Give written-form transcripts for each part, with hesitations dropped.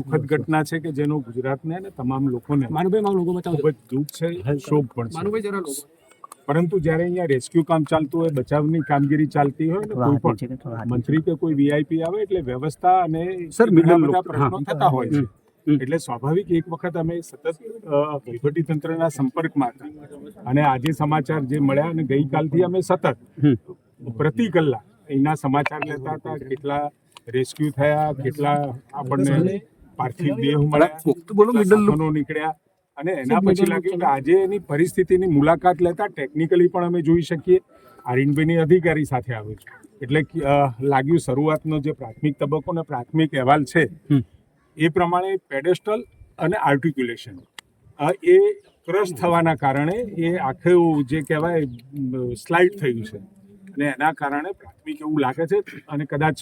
દુઃખદ ઘટના છે કે જેનો ગુજરાતને અને તમામ લોકોને ખૂબ જ દુઃખ છે, શોક પણ છે. પરંતુ જ્યારે અહીંયા રેસ્ક્યુ કામ ચાલતું હોય, બચાવની કામગીરી ચાલતી હોય, ને કોઈ પણ મંત્રી કે કોઈ વીઆઈપી આવે એટલે વ્યવસ્થા અને ઘણા બધા પ્રશ્નો થતા હોય છે. એટલે સ્વાભાવિક એક વખત અમે સતત વહીવટીતંત્રના સંપર્કમાં હતા અને આજે સમાચાર જે મળ્યા અને ગઈકાલથી અમે સતત પ્રતિ કલાક એના સમાચાર લેતા હતા. કેટલા રેસ્ક્યુ થયા, કેટલા આપણને પાર્થિવ દેહ મળ્યા, સાધનો નીકળ્યા, અને એના પછી લાગ્યું કે આજે એની પરિસ્થિતિની મુલાકાત લેતા ટેકનિકલી પણ અમે જોઈ શકીએ. આરએનબીની અધિકારી સાથે આવ્યો છું એટલે લાગ્યું શરૂઆતનો જે પ્રાથમિક તબક્કો અને પ્રાથમિક અહેવાલ છે એ પ્રમાણે પેડેસ્ટલ અને આર્ટિક્યુલેશન એ ક્રશ થવાના કારણે એ આખું જે કહેવાય સ્લાઇડ થયું છે અને એના કારણે પ્રાથમિક એવું લાગે છે. અને કદાચ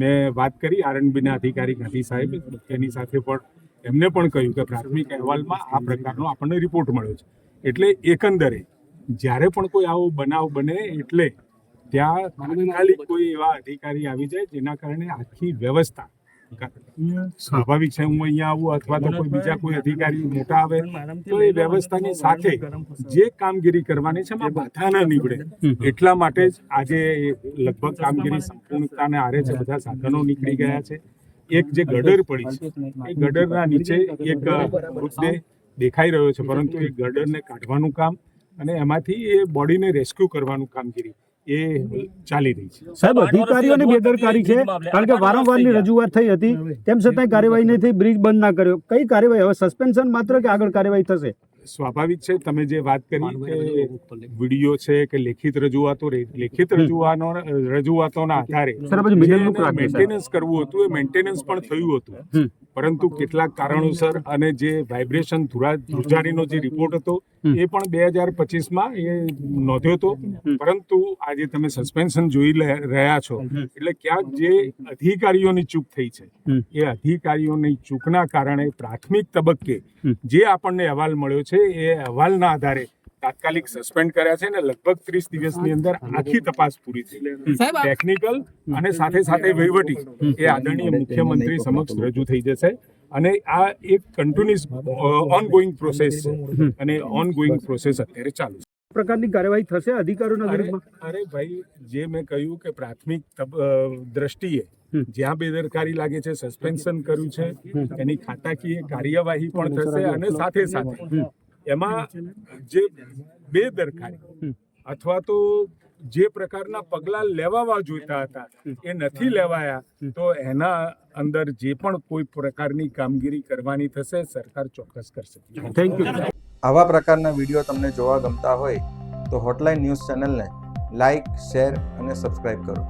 મેં વાત કરી આરએનબીના અધિકારી ગાંધી સાહેબ, એની સાથે પણ એમને પણ કહ્યું કે પ્રાથમિક અહેવાલમાં આ પ્રકારનો આપણને રિપોર્ટ મળ્યો છે. એટલે એકંદરે જ્યારે પણ કોઈ આવો બનાવ બને એટલે ત્યાં તાત્કાલિક કોઈ એવા અધિકારી આવી જાય જેના કારણે આખી વ્યવસ્થા, સ્વાભાવિક છે હું અહીંયા આવું અથવા તો કોઈ બીજા કોઈ અધિકારી મોટા આવે તો એ વ્યવસ્થાની સાથે જે કામગીરી કરવાની છે એમાં બાધા ન નીકળે એટલા માટે જ આજે લગભગ કામગીરી સંપૂર્ણતાને આરે છે. બધા સાધનો નીકળી ગયા છે. એક જે ગડર પડી છે એ ગડરના નીચે એક મૃતદેહ દેખાઈ રહ્યો છે, પરંતુ એ ગડરને કાઢવાનું કામ અને એમાંથી એ બોડીને રેસ્ક્યુ કરવાનું કામગીરી એ ચાલી રહી છે. સાહેબ, અધિકારીઓની બેદરકારી છે, કારણ કે વારંવારની રજૂઆત થઈ હતી તેમ છતાંય કાર્યવાહી નહીં થઈ, બ્રિજ બંધ ના કર્યો. કઈ કાર્યવાહી હવે? સસ્પેન્શન માત્ર કે આગળ કાર્યવાહી થશે? સ્વાભાવિક છે, તમે જે વાત કરી કે વિડીયો છે કે લેખિત રજૂઆતોના આધારે મેન્ટેનન્સ કરવું હતું એ મેન્ટેનન્સ પણ થયું હતું, પરંતુ કેટલાક કારણોસર અને જે વાઇબ્રેશન ધ્રુજારીનો જે રિપોર્ટ હતો એ પણ 2025માં એ નોંધ્યો હતો. પરંતુ આજે તમે સસ્પેન્શન જોઈ રહ્યા છો એટલે ક્યાંક જે અધિકારીઓની ચૂક થઈ છે એ અધિકારીઓની ચૂકના કારણે પ્રાથમિક તબક્કે જે આપણને અહેવાલ મળ્યો છે એ અહેવાલના આધારે તાત્કાલિક સસ્પેન્ડ કર્યા છે અને લગભગ 30 દિવસની અંદર આખી તપાસ પૂરી થઈ. ટેકનિકલ અને સાથે સાથે વહીવટી એ આદરણીય મુખ્યમંત્રી સમક્ષ રજૂ થઈ જશે અને આ એક કન્ટિન્યુઅસ ઓનગોઈંગ પ્રોસેસ છે અને ઓનગોઈંગ પ્રોસેસ અત્યારે ચાલુ છે. પ્રકારની કાર્યવાહી થશે અધિકારીઓના વિરુદ્ધમાં? અરે ભાઈ, જે મેં કહ્યું કે પ્રાથમિક દ્રષ્ટિએ જ્યાં બેદરકારી લાગે છે, સસ્પેન્શન કર્યું છે, એની ખાતાકીય કાર્યવાહી પણ થશે અને સાથે સાથે એમાં જે બેદરકારી અથવા તો જે પ્રકારના પગલાં લેવા જોઈતા હતા એ નથી લેવાયા તો એના અંદર જે પણ કોઈ પ્રકારની કામગીરી કરવાની થશે સરકાર ચોક્કસ કરશે. Thank you. આવા પ્રકારના વિડીયો તમને જોવા ગમતા હોય તો હોટલાઇન ન્યૂઝ ચેનલને લાઇક, શેર અને સબસ્ક્રાઇબ કરો.